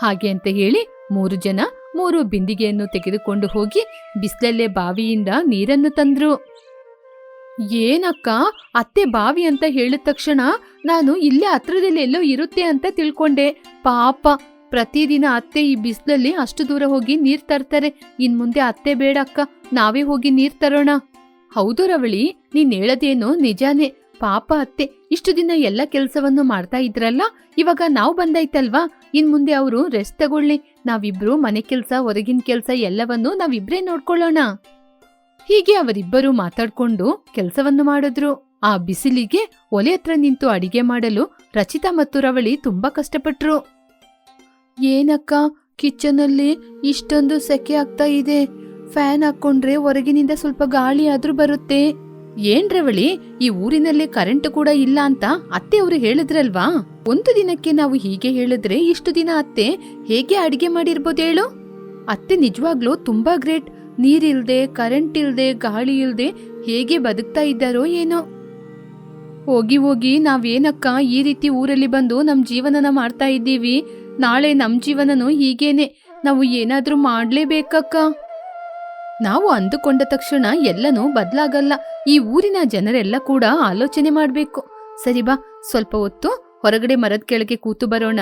ಹಾಗೆ ಅಂತ ಹೇಳಿ 3 ಜನ 3 ಬಿಂದಿಗೆಯನ್ನು ತೆಗೆದುಕೊಂಡು ಹೋಗಿ ಬಿಸಿಲಲ್ಲೇ ಬಾವಿಯಿಂದ ನೀರನ್ನು ತಂದ್ರು. ಏನಕ್ಕ ಅತ್ತೆ, ಬಾವಿ ಅಂತ ಹೇಳಿದ ತಕ್ಷಣ ನಾನು ಇಲ್ಲೇ ಹತ್ರದಲ್ಲಿ ಎಲ್ಲೋ ಇರುತ್ತೆ ಅಂತ ತಿಳ್ಕೊಂಡೆ. ಪಾಪ, ಪ್ರತಿದಿನ ಅತ್ತೆ ಈ ಬಿಸಿಲಲ್ಲಿ ಅಷ್ಟು ದೂರ ಹೋಗಿ ನೀರ್ ತರ್ತಾರೆ. ಇನ್ ಮುಂದೆ ಅತ್ತೆ ಬೇಡ ಅಕ್ಕ, ನಾವೇ ಹೋಗಿ ನೀರ್ ತರೋಣ. ಹೌದು ರವಳಿ, ನೀನ್ ಹೇಳೋದೇನೋ ನಿಜಾನೇ. ಪಾಪ ಅತ್ತೆ ಇಷ್ಟು ದಿನ ಎಲ್ಲ ಕೆಲ್ಸವನ್ನು ಮಾಡ್ತಾ ಇದ್ರಲ್ಲ, ಇವಾಗ ನಾವು ಬಂದಾಯ್ತಲ್ವಾ, ಇನ್ ಮುಂದೆ ಅವರು ರೆಸ್ಟ್ ತಗೊಳ್ಳಿ. ನಾವಿಬ್ರು ಮನೆ ಕೆಲ್ಸ ಹೊರಗಿನ ಕೆಲ್ಸ ಎಲ್ಲವನ್ನೂ ನಾವಿಬ್ರೇ ನೋಡ್ಕೊಳ್ಳೋಣ. ಹೀಗೆ ಅವರಿಬ್ಬರು ಮಾತಾಡ್ಕೊಂಡು ಕೆಲಸವನ್ನು ಮಾಡಿದ್ರು. ಆ ಬಿಸಿಲಿಗೆ ಒಲೆ ಹತ್ರ ನಿಂತು ಅಡಿಗೆ ಮಾಡಲು ರಚಿತಾ ಮತ್ತು ರವಳಿ ತುಂಬಾ ಕಷ್ಟಪಟ್ರು. ಏನಕ್ಕ, ಕಿಚನಲ್ಲಿ ಇಷ್ಟೊಂದು ಸೆಕೆ ಆಗ್ತಾ ಇದೆ. ಫ್ಯಾನ್ ಹಾಕೊಂಡ್ರೆ ಹೊರಗಿನಿಂದ ಸ್ವಲ್ಪ ಗಾಳಿ ಆದ್ರೂ ಬರುತ್ತೆ. ಏನ್ ರವಳಿ, ಈ ಊರಿನಲ್ಲಿ ಕರೆಂಟ್ ಕೂಡ ಇಲ್ಲ ಅಂತ ಅತ್ತೆ ಅವರು ಹೇಳಿದ್ರಲ್ವಾ? ಒಂದು ದಿನಕ್ಕೆ ನಾವು ಹೀಗೆ ಹೇಳಿದ್ರೆ ಇಷ್ಟು ದಿನ ಅತ್ತೆ ಹೇಗೆ ಅಡಿಗೆ ಮಾಡಿರ್ಬೋದು ಹೇಳು? ಅತ್ತೆ ನಿಜವಾಗ್ಲೂ ತುಂಬಾ ಗ್ರೇಟ್. ನೀರಿಲ್ದೆ, ಕರೆಂಟ್ ಇಲ್ದೆ, ಗಾಳಿ ಇಲ್ದೆ ಹೇಗೆ ಬದುಕ್ತಾ ಇದ್ದಾರೋ ಏನೋ. ಹೋಗಿ ಹೋಗಿ ನಾವೇನಕ್ಕ ಈ ರೀತಿ ಊರಲ್ಲಿ ಬಂದು ನಮ್ ಜೀವನನ ಮಾಡ್ತಾ ಇದ್ದೀವಿ. ನಾಳೆ ನಮ್ ಜೀವನನು ಹೀಗೇನೆ. ನಾವು ಏನಾದ್ರೂ ಮಾಡ್ಲೇಬೇಕಕ್ಕ. ನಾವು ಅಂದುಕೊಂಡ ತಕ್ಷಣ ಎಲ್ಲನೂ ಬದಲಾಗಲ್ಲ. ಈ ಊರಿನ ಜನರೆಲ್ಲ ಕೂಡ ಆಲೋಚನೆ ಮಾಡ್ಬೇಕು. ಸರಿ ಬಾ, ಸ್ವಲ್ಪ ಹೊತ್ತು ಹೊರಗಡೆ ಮರದ ಕೆಳಗೆ ಕೂತು ಬರೋಣ.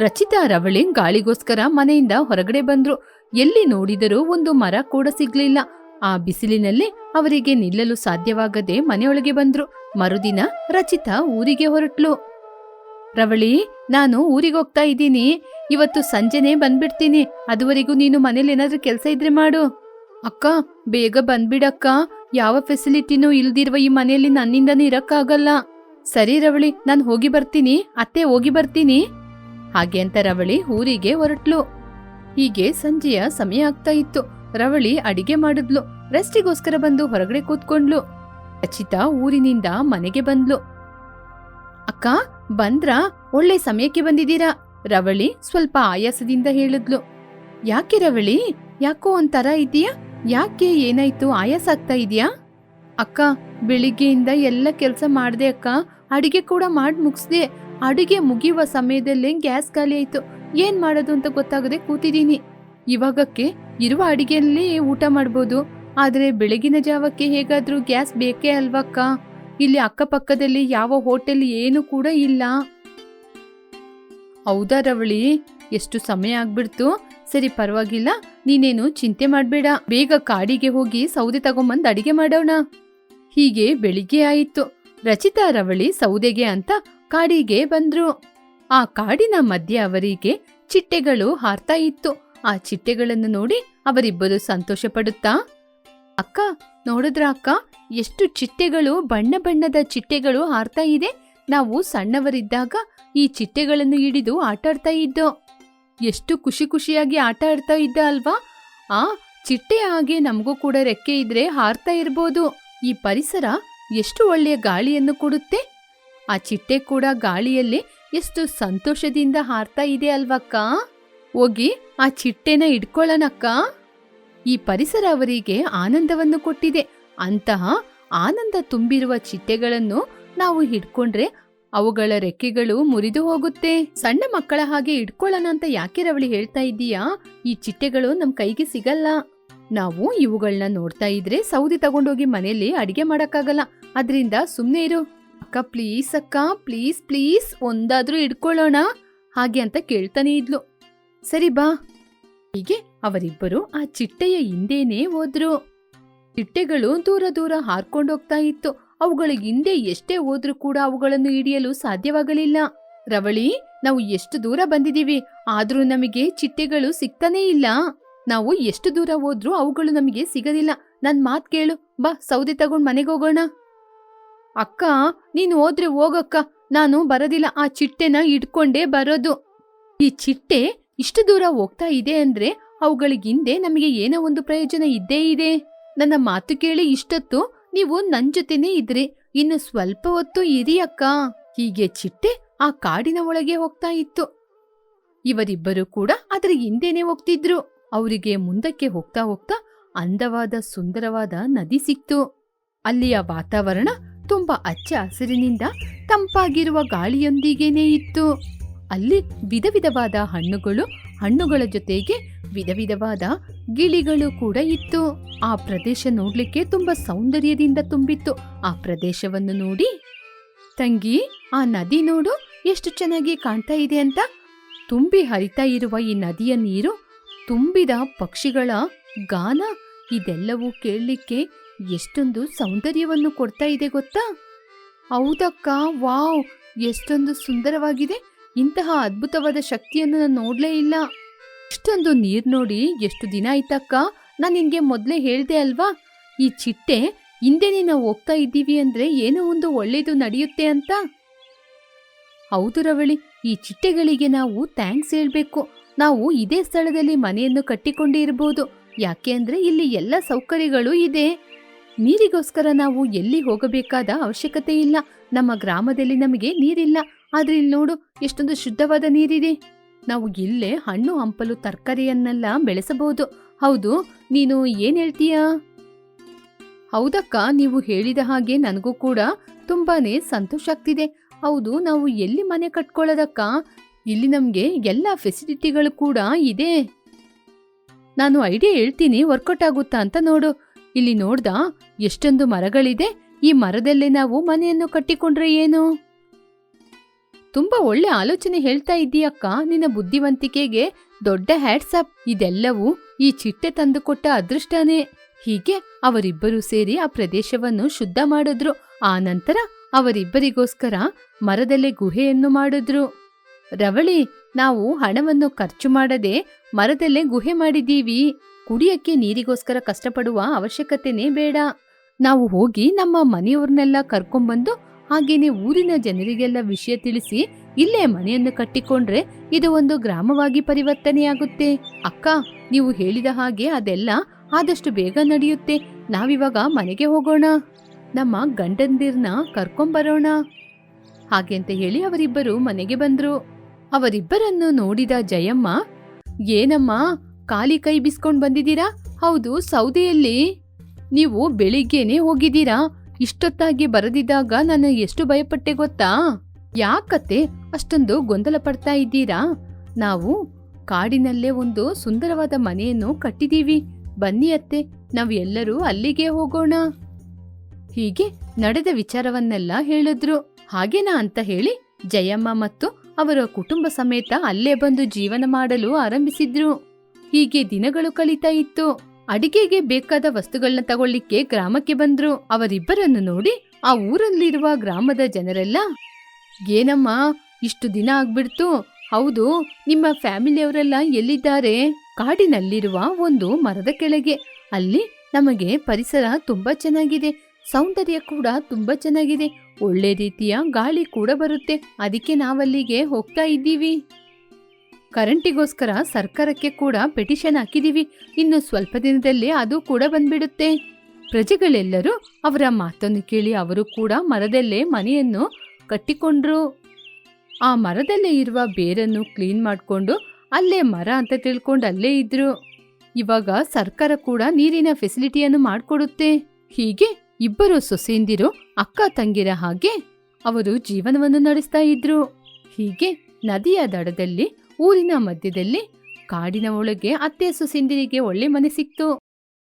ರಚಿತಾ ರವಳಿ ಗಾಳಿಗೋಸ್ಕರ ಮನೆಯಿಂದ ಹೊರಗಡೆ ಬಂದ್ರು. ಎಲ್ಲಿ ನೋಡಿದರೂ ಒಂದು ಮರ ಕೂಡ ಸಿಗ್ಲಿಲ್ಲ. ಆ ಬಿಸಿಲಿನಲ್ಲಿ ಅವರಿಗೆ ನಿಲ್ಲಲು ಸಾಧ್ಯವಾಗದೆ ಮನೆಯೊಳಗೆ ಬಂದ್ರು. ಮರುದಿನ ರಚಿತಾ ಊರಿಗೆ ಹೊರಟ್ಲು. ರವಳಿ, ನಾನು ಊರಿಗೆ ಹೋಗ್ತಾ ಇದ್ದೀನಿ. ಇವತ್ತು ಸಂಜೆನೆ ಬಂದ್ಬಿಡ್ತೀನಿ. ಅದುವರೆಗೂ ನೀನು ಮನೇಲಿ ಏನಾದ್ರೂ ಕೆಲಸ ಇದ್ರೆ ಮಾಡು. ಅಕ್ಕ, ಬೇಗ ಬಂದ್ಬಿಡಕ್ಕ. ಯಾವ ಫೆಸಿಲಿಟಿನೂ ಇಲ್ದಿರುವ ಈ ಮನೆಯಲ್ಲಿ ನನ್ನಿಂದನೇ ಇರಕ್ಕಾಗಲ್ಲ. ಸರಿ ರವಳಿ, ನಾನು ಹೋಗಿ ಬರ್ತೀನಿ. ಅತ್ತೆ, ಹೋಗಿ ಬರ್ತೀನಿ. ಹಾಗೆ ಅಂತ ರವಳಿ ಊರಿಗೆ ಹೊರಟ್ಲು. ಹೀಗೆ ಸಂಜೆಯ ಸಮಯ ಆಗ್ತಾ ಇತ್ತು. ರವಳಿ ಅಡಿಗೆ ಮಾಡಿದ್ಲು. ರೆಸ್ಟಿಗೋಸ್ಕರ ಬಂದು ಹೊರಗಡೆ ಕೂತ್ಕೊಂಡ್ಲು. ರಚಿತಾ ಊರಿನಿಂದ ಮನೆಗೆ ಬಂದ್ಲು. ಅಕ್ಕ, ಬಂದ್ರಾ? ಒಳ್ಳೆ ಸಮಯಕ್ಕೆ ಬಂದಿದ್ದೀರಾ. ರವಳಿ ಸ್ವಲ್ಪ ಆಯಾಸದಿಂದ ಹೇಳಿದ್ಲು. ಯಾಕೆ ರವಳಿ, ಯಾಕೋ ಒಂಥರ ಇದೀಯಾ? ಯಾಕೆ, ಏನಾಯ್ತು? ಆಯಾಸ ಆಗ್ತಾ ಇದೆಯಾ? ಅಕ್ಕ, ಬೆಳಿಗ್ಗೆಯಿಂದ ಎಲ್ಲ ಕೆಲಸ ಮಾಡ್ದೆ ಅಕ್ಕ. ಅಡಿಗೆ ಕೂಡ ಮಾಡಿ ಮುಗಿಸ್ದೆ. ಅಡಿಗೆ ಮುಗಿಯುವ ಸಮಯದಲ್ಲೇ ಗ್ಯಾಸ್ ಖಾಲಿ ಆಯ್ತು. ಏನ್ ಮಾಡೋದು ಅಂತ ಗೊತ್ತಾಗದೆ ಕೂತಿದ್ದೀನಿ. ಇವಾಗಕ್ಕೆ ಇರುವ ಅಡಿಗೆಯಲ್ಲಿ ಊಟ ಮಾಡ್ಬೋದು, ಆದ್ರೆ ಬೆಳಗಿನ ಜಾವಕ್ಕೆ ಹೇಗಾದ್ರೂ ಗ್ಯಾಸ್ ಬೇಕೇ ಅಲ್ವಕ್ಕ? ಇಲ್ಲಿ ಅಕ್ಕಪಕ್ಕದಲ್ಲಿ ಯಾವ ಹೋಟೆಲ್ ಏನು ಕೂಡ ಇಲ್ಲ. ಹೌದಾ ರವಳಿ, ಎಷ್ಟು ಸಮಯ ಆಗ್ಬಿಡ್ತು. ಸರಿ, ಪರವಾಗಿಲ್ಲ, ನೀನೇನು ಚಿಂತೆ ಮಾಡ್ಬೇಡ. ಬೇಗ ಕಾಡಿಗೆ ಹೋಗಿ ಸೌದೆ ತಗೊಂಬಂದ್ ಅಡಿಗೆ ಮಾಡೋಣ. ಹೀಗೆ ಬೆಳಿಗ್ಗೆ ಆಯಿತು. ರಚಿತಾ ರವಳಿ ಸೌದೆಗೆ ಅಂತ ಕಾಡಿಗೆ ಬಂದ್ರು. ಆ ಕಾಡಿನ ಮಧ್ಯೆ ಅವರಿಗೆ ಚಿಟ್ಟೆಗಳು ಹಾರ್ತಾ ಇತ್ತು. ಆ ಚಿಟ್ಟೆಗಳನ್ನು ನೋಡಿ ಅವರಿಬ್ಬರು ಸಂತೋಷ ಪಡುತ್ತಾ, ಅಕ್ಕ ನೋಡಿದ್ರ ಅಕ್ಕ, ಎಷ್ಟು ಚಿಟ್ಟೆಗಳು, ಬಣ್ಣ ಬಣ್ಣದ ಚಿಟ್ಟೆಗಳು ಹಾರ್ತಾ ಇದೆ. ನಾವು ಸಣ್ಣವರಿದ್ದಾಗ ಈ ಚಿಟ್ಟೆಗಳನ್ನು ಹಿಡಿದು ಆಟಾಡ್ತಾ ಇದ್ದೋ. ಎಷ್ಟು ಖುಷಿ ಖುಷಿಯಾಗಿ ಆಟ ಆಡ್ತಾ ಇದ್ದ ಅಲ್ವಾ? ಆ ಚಿಟ್ಟೆ ಹಾಗೆ ನಮಗೂ ಕೂಡ ರೆಕ್ಕೆ ಇದ್ರೆ ಹಾರ್ತಾ ಇರ್ಬೋದು. ಈ ಪರಿಸರ ಎಷ್ಟು ಒಳ್ಳೆಯ ಗಾಳಿಯನ್ನು ಕೊಡುತ್ತೆ. ಆ ಚಿಟ್ಟೆ ಕೂಡ ಗಾಳಿಯಲ್ಲಿ ಎಷ್ಟು ಸಂತೋಷದಿಂದ ಹಾರ್ತಾ ಇದೆ ಅಲ್ವಕ್ಕ? ಹೋಗಿ ಆ ಚಿಟ್ಟೆನ ಹಿಡ್ಕೊಳ್ಳೋಣಕ್ಕ. ಈ ಪರಿಸರ ಅವರಿಗೆ ಆನಂದವನ್ನು ಕೊಟ್ಟಿದೆ. ಅಂತಹ ಆನಂದ ತುಂಬಿರುವ ಚಿಟ್ಟೆಗಳನ್ನು ನಾವು ಹಿಡ್ಕೊಂಡ್ರೆ ಅವುಗಳ ರೆಕ್ಕೆಗಳು ಮುರಿದು ಹೋಗುತ್ತೆ. ಸಣ್ಣ ಮಕ್ಕಳ ಹಾಗೆ ಹಿಡ್ಕೊಳ್ಳೋಣ ಅಂತ ಯಾಕೆ ರವಳಿ ಹೇಳ್ತಾ ಇದ್ದೀಯಾ? ಈ ಚಿಟ್ಟೆಗಳು ನಮ್ ಕೈಗೆ ಸಿಗಲ್ಲ. ನಾವು ಇವುಗಳನ್ನ ನೋಡ್ತಾ ಇದ್ರೆ ಸೌದೆ ತಗೊಂಡೋಗಿ ಮನೆಯಲ್ಲಿ ಅಡಿಗೆ ಮಾಡಕ್ಕಾಗಲ್ಲ. ಅದ್ರಿಂದ ಸುಮ್ನೆ ಇರು ಅಕ್ಕ, ಪ್ಲೀಸ್ ಅಕ್ಕ, ಪ್ಲೀಸ್ ಪ್ಲೀಸ್, ಒಂದಾದ್ರೂ ಹಿಡ್ಕೊಳ್ಳೋಣ ಹಾಗೆ ಅಂತ ಕೇಳ್ತಾನೆ ಇದ್ಲು. ಸರಿ ಬಾ. ಹೀಗೆ ಅವರಿಬ್ಬರು ಆ ಚಿಟ್ಟೆಯ ಹಿಂದೆನೇ ಹೋದ್ರು. ಚಿಟ್ಟೆಗಳು ದೂರ ದೂರ ಹಾರ್ಕೊಂಡೋಗ್ತಾ ಇತ್ತು. ಅವುಗಳ ಹಿಂದೆ ಎಷ್ಟೇ ಹೋದ್ರೂ ಕೂಡ ಅವುಗಳನ್ನು ಹಿಡಿಯಲು ಸಾಧ್ಯವಾಗಲಿಲ್ಲ. ರವಳಿ, ನಾವು ಎಷ್ಟು ದೂರ ಬಂದಿದೀವಿ, ಆದ್ರೂ ನಮಗೆ ಚಿಟ್ಟೆಗಳು ಸಿಗ್ತಾನೇ ಇಲ್ಲ. ನಾವು ಎಷ್ಟು ದೂರ ಹೋದ್ರೂ ಅವುಗಳು ನಮಗೆ ಸಿಗದಿಲ್ಲ. ನನ್ ಮಾತ್ ಕೇಳು, ಬಾ ಸೌದೆ ತಗೊಂಡ್ ಮನೆಗೆ ಹೋಗೋಣ. ಅಕ್ಕ, ನೀನು ಹೋದ್ರೆ ಹೋಗಕ್ಕ, ನಾನು ಬರೋದಿಲ್ಲ. ಆ ಚಿಟ್ಟೆನ ಹಿಡ್ಕೊಂಡೇ ಬರೋದು. ಈ ಚಿಟ್ಟೆ ಇಷ್ಟು ದೂರ ಹೋಗ್ತಾ ಇದೆ ಅಂದ್ರೆ ಅವುಗಳಿಗಿಂದೆ ನಮಗೆ ಏನೋ ಒಂದು ಪ್ರಯೋಜನ ಇದ್ದೇ ಇದೆ. ನನ್ನ ಮಾತು ಕೇಳಿ ಇಷ್ಟೊತ್ತು ನೀವು ನನ್ ಜೊತೆನೇ ಇದ್ರಿ, ಇನ್ನು ಸ್ವಲ್ಪ ಹೊತ್ತು ಇರಿ ಅಕ್ಕ. ಹೀಗೆ ಚಿಟ್ಟೆ ಆ ಕಾಡಿನ ಒಳಗೆ ಹೋಗ್ತಾ ಇತ್ತು. ಇವರಿಬ್ಬರು ಕೂಡ ಅದರ ಹಿಂದೆನೆ ಹೋಗ್ತಿದ್ರು. ಅವರಿಗೆ ಮುಂದಕ್ಕೆ ಹೋಗ್ತಾ ಹೋಗ್ತಾ ಅಂದವಾದ ಸುಂದರವಾದ ನದಿ ಸಿಕ್ತು. ಅಲ್ಲಿಯ ವಾತಾವರಣ ತುಂಬಾ ಹಚ್ಚ ಹಸಿರಿನಿಂದ ತಂಪಾಗಿರುವ ಗಾಳಿಯೊಂದಿಗೇನೆ ಇತ್ತು. ಅಲ್ಲಿ ವಿಧ ವಿಧವಾದ ಹಣ್ಣುಗಳ ಜೊತೆಗೆ ವಿಧ ವಿಧವಾದ ಗಿಳಿಗಳು ಕೂಡ ಇತ್ತು. ಆ ಪ್ರದೇಶ ನೋಡ್ಲಿಕ್ಕೆ ತುಂಬಾ ಸೌಂದರ್ಯದಿಂದ ತುಂಬಿತ್ತು. ಆ ಪ್ರದೇಶವನ್ನು ನೋಡಿ, ತಂಗಿ, ಆ ನದಿ ನೋಡು ಎಷ್ಟು ಚೆನ್ನಾಗಿ ಕಾಣ್ತಾ ಇದೆ ಅಂತ. ತುಂಬಿ ಹರಿತಾ ಇರುವ ಈ ನದಿಯ ನೀರು, ತುಂಬಿದ ಪಕ್ಷಿಗಳ ಗಾನ, ಇದೆಲ್ಲವೂ ಕೇಳಲಿಕ್ಕೆ ಎಷ್ಟೊಂದು ಸೌಂದರ್ಯವನ್ನು ಕೊಡ್ತಾ ಇದೆ ಗೊತ್ತಾ? ಹೌದಕ್ಕ, ವಾವ್, ಎಷ್ಟೊಂದು ಸುಂದರವಾಗಿದೆ. ಇಂತಹ ಅದ್ಭುತವಾದ ಶಕ್ತಿಯನ್ನು ನಾನು ನೋಡ್ಲೇ ಇಲ್ಲ. ಇಷ್ಟೊಂದು ನೀರ್ ನೋಡಿ ಎಷ್ಟು ದಿನ ಆಯ್ತಕ್ಕ. ನಾನು ನಿನ್ಗೆ ಮೊದ್ಲೇ ಹೇಳ್ದೆ ಅಲ್ವಾ, ಈ ಚಿಟ್ಟೆ ಹಿಂದೆನೇ ನಾವು ಹೋಗ್ತಾ ಇದ್ದೀವಿ ಅಂದ್ರೆ ಏನೋ ಒಂದು ಒಳ್ಳೇದು ನಡೆಯುತ್ತೆ ಅಂತ. ಹೌದು ರವಳಿ, ಈ ಚಿಟ್ಟೆಗಳಿಗೆ ನಾವು ಥ್ಯಾಂಕ್ಸ್ ಹೇಳ್ಬೇಕು. ನಾವು ಇದೇ ಸ್ಥಳದಲ್ಲಿ ಮನೆಯನ್ನು ಕಟ್ಟಿಕೊಂಡಿರಬಹುದು. ಯಾಕೆ ಅಂದ್ರೆ ಇಲ್ಲಿ ಎಲ್ಲ ಸೌಕರ್ಯಗಳು ಇದೆ. ನೀರಿಗೋಸ್ಕರ ನಾವು ಎಲ್ಲಿ ಹೋಗಬೇಕಾದ ಅವಶ್ಯಕತೆ ಇಲ್ಲ. ನಮ್ಮ ಗ್ರಾಮದಲ್ಲಿ ನಮಗೆ ನೀರಿಲ್ಲ, ಆದ್ರೆ ಇಲ್ಲಿ ನೋಡು ಎಷ್ಟೊಂದು ಶುದ್ಧವಾದ ನೀರಿದೆ. ನಾವು ಇಲ್ಲೇ ಹಣ್ಣು ಹಂಪಲು ತರಕಾರಿಯನ್ನೆಲ್ಲ ಬೆಳೆಸಬಹುದು. ಹೌದು, ನೀನು ಏನ್ ಹೇಳ್ತೀಯಾ? ಹೌದಕ್ಕ, ನೀವು ಹೇಳಿದ ಹಾಗೆ ನನಗೂ ಕೂಡ ತುಂಬಾನೇ ಸಂತೋಷ ಆಗ್ತಿದೆ. ಹೌದು, ನಾವು ಎಲ್ಲಿ ಮನೆ ಕಟ್ಕೊಳ್ಳೋದಕ್ಕ? ಇಲ್ಲಿ ನಮ್ಗೆ ಎಲ್ಲ ಫೆಸಿಲಿಟಿಗಳು ಕೂಡ ಇದೆ. ನಾನು ಐಡಿಯಾ ಹೇಳ್ತೀನಿ, ವರ್ಕೌಟ್ ಆಗುತ್ತಾ ಅಂತ ನೋಡು. ಇಲ್ಲಿ ನೋಡ್ದಾ ಎಷ್ಟೊಂದು ಮರಗಳಿದೆ. ಈ ಮರದಲ್ಲೇ ನಾವು ಮನೆಯನ್ನು ಕಟ್ಟಿಕೊಂಡ್ರೆ ಏನು? ತುಂಬಾ ಒಳ್ಳೆ ಆಲೋಚನೆ ಹೇಳ್ತಾ ಇದ್ದೀಯಕ್ಕ. ನಿನ್ನ ಬುದ್ಧಿವಂತಿಕೆಗೆ ದೊಡ್ಡ ಹ್ಯಾಟ್ಸ್ ಅಪ್. ಇದೆಲ್ಲವೂ ಈ ಚಿಟ್ಟೆ ತಂದುಕೊಟ್ಟ ಅದೃಷ್ಟನೇ. ಹೀಗೆ ಅವರಿಬ್ಬರು ಸೇರಿ ಆ ಪ್ರದೇಶವನ್ನು ಶುದ್ಧ ಮಾಡಿದ್ರು. ಆ ನಂತರ ಅವರಿಬ್ಬರಿಗೋಸ್ಕರ ಮರದಲ್ಲೇ ಗುಹೆಯನ್ನು ಮಾಡಿದ್ರು. ರವಳಿ, ನಾವು ಹಣವನ್ನು ಖರ್ಚು ಮಾಡದೆ ಮರದಲ್ಲೇ ಗುಹೆ ಮಾಡಿದೀವಿ. ಕುಡಿಯಕ್ಕೆ ನೀರಿಗೋಸ್ಕರ ಕಷ್ಟಪಡುವ ಅವಶ್ಯಕತೆನೇ ಬೇಡ. ನಾವು ಹೋಗಿ ನಮ್ಮ ಮನೆಯವ್ರನ್ನೆಲ್ಲ ಕರ್ಕೊಂಡ್ಬಂದು ಹಾಗೇನೆ ಊರಿನ ಜನರಿಗೆಲ್ಲ ವಿಷಯ ತಿಳಿಸಿ ಇಲ್ಲೇ ಮನೆಯನ್ನು ಕಟ್ಟಿಕೊಂಡ್ರೆ ಇದು ಒಂದು ಗ್ರಾಮವಾಗಿ ಪರಿವರ್ತನೆಯಾಗುತ್ತೆ. ಅಕ್ಕ, ನೀವು ಹೇಳಿದ ಹಾಗೆ ಅದೆಲ್ಲ ಆದಷ್ಟು ಬೇಗ ನಡೆಯುತ್ತೆ. ನಾವಿವಾಗ ಮನೆಗೆ ಹೋಗೋಣ, ನಮ್ಮ ಗಂಡಂದಿರ್ನ ಕರ್ಕೊಂಬರೋಣ ಹಾಗೆ ಅಂತ ಹೇಳಿ ಅವರಿಬ್ಬರು ಮನೆಗೆ ಬಂದ್ರು. ಅವರಿಬ್ಬರನ್ನು ನೋಡಿದ ಜಯಮ್ಮ, ಏನಮ್ಮ ಖಾಲಿ ಕೈ ಬಿಸ್ಕೊಂಡ್ ಬಂದಿದ್ದೀರಾ? ಹೌದು, ಸೌದೆಯಲ್ಲಿ ನೀವು ಬೆಳಿಗ್ಗೆನೆ ಹೋಗಿದ್ದೀರಾ. ಇಷ್ಟೊತ್ತಾಗಿ ಬರದಿದ್ದಾಗ ನಾನು ಎಷ್ಟು ಭಯಪಟ್ಟೆ ಗೊತ್ತಾ? ಯಾಕತ್ತೆ ಅಷ್ಟೊಂದು ಗೊಂದಲ ಪಡ್ತಾ ಇದ್ದೀರಾ? ನಾವು ಕಾಡಿನಲ್ಲೇ ಒಂದು ಸುಂದರವಾದ ಮನೆಯನ್ನು ಕಟ್ಟಿದೀವಿ. ಬನ್ನಿ ಅತ್ತೆ, ನಾವು ಎಲ್ಲರೂ ಅಲ್ಲಿಗೆ ಹೋಗೋಣ. ಹೀಗೆ ನಡೆದ ವಿಚಾರವನ್ನೆಲ್ಲ ಹೇಳಿದ್ರು. ಹಾಗೇನಾ ಅಂತ ಹೇಳಿ ಜಯಮ್ಮ ಮತ್ತು ಅವರ ಕುಟುಂಬ ಸಮೇತ ಅಲ್ಲೇ ಬಂದು ಜೀವನ ಮಾಡಲು ಆರಂಭಿಸಿದ್ರು. ಹೀಗೆ ದಿನಗಳು ಕಳೀತಾ ಇತ್ತು. ಅಡಿಗೆಗೆ ಬೇಕಾದ ವಸ್ತುಗಳನ್ನ ತಗೊಳ್ಳಿಕ್ಕೆ ಗ್ರಾಮಕ್ಕೆ ಬಂದ್ರು. ಅವರಿಬ್ಬರನ್ನು ನೋಡಿ ಆ ಊರಲ್ಲಿರುವ ಗ್ರಾಮದ ಜನರೆಲ್ಲ, ಏನಮ್ಮ ಇಷ್ಟು ದಿನ ಆಗ್ಬಿಡ್ತು? ಹೌದು, ನಿಮ್ಮ ಫ್ಯಾಮಿಲಿಯವರೆಲ್ಲ ಎಲ್ಲಿದ್ದಾರೆ? ಕಾಡಿನಲ್ಲಿರುವ ಒಂದು ಮರದ ಕೆಳಗೆ. ಅಲ್ಲಿ ನಮಗೆ ಪರಿಸರ ತುಂಬಾ ಚೆನ್ನಾಗಿದೆ, ಸೌಂದರ್ಯ ಕೂಡ ತುಂಬಾ ಚೆನ್ನಾಗಿದೆ, ಒಳ್ಳೆ ರೀತಿಯ ಗಾಳಿ ಕೂಡ ಬರುತ್ತೆ. ಅದಕ್ಕೆ ನಾವಲ್ಲಿಗೆ ಹೋಗ್ತಾ ಇದ್ದೀವಿ. ಕರೆಂಟಿಗೋಸ್ಕರ ಸರ್ಕಾರಕ್ಕೆ ಕೂಡ ಪೆಟಿಷನ್ ಹಾಕಿದೀವಿ. ಇನ್ನು ಸ್ವಲ್ಪ ದಿನದಲ್ಲಿ ಅದು ಕೂಡ ಬಂದ್ಬಿಡುತ್ತೆ. ಪ್ರಜೆಗಳೆಲ್ಲರೂ ಅವರ ಮಾತನ್ನು ಕೇಳಿ ಅವರು ಕೂಡ ಮರದಲ್ಲೇ ಮನೆಯನ್ನು ಕಟ್ಟಿಕೊಂಡ್ರು. ಆ ಮರದಲ್ಲೇ ಇರುವ ಬೇರನ್ನು ಕ್ಲೀನ್ ಮಾಡಿಕೊಂಡು ಅಲ್ಲೇ ಮರ ಅಂತ ತಿಳ್ಕೊಂಡು ಅಲ್ಲೇ ಇದ್ರು. ಇವಾಗ ಸರ್ಕಾರ ಕೂಡ ನೀರಿನ ಫೆಸಿಲಿಟಿಯನ್ನು ಮಾಡಿಕೊಡುತ್ತೆ. ಹೀಗೆ ಇಬ್ಬರು ಸೊಸೆಯಂದಿರು ಅಕ್ಕ ತಂಗಿರ ಹಾಗೆ ಅವರು ಜೀವನವನ್ನು ನಡೆಸ್ತಾ ಇದ್ರು. ಹೀಗೆ ನದಿಯ ದಡದಲ್ಲಿ ಊರಿನ ಮಧ್ಯದಲ್ಲಿ ಕಾಡಿನ ಒಳಗೆ ಅತ್ತೆ ಸೊಸೆಯಂದಿರಿಗೆ ಒಳ್ಳೆ ಮನೆ ಸಿಕ್ತು.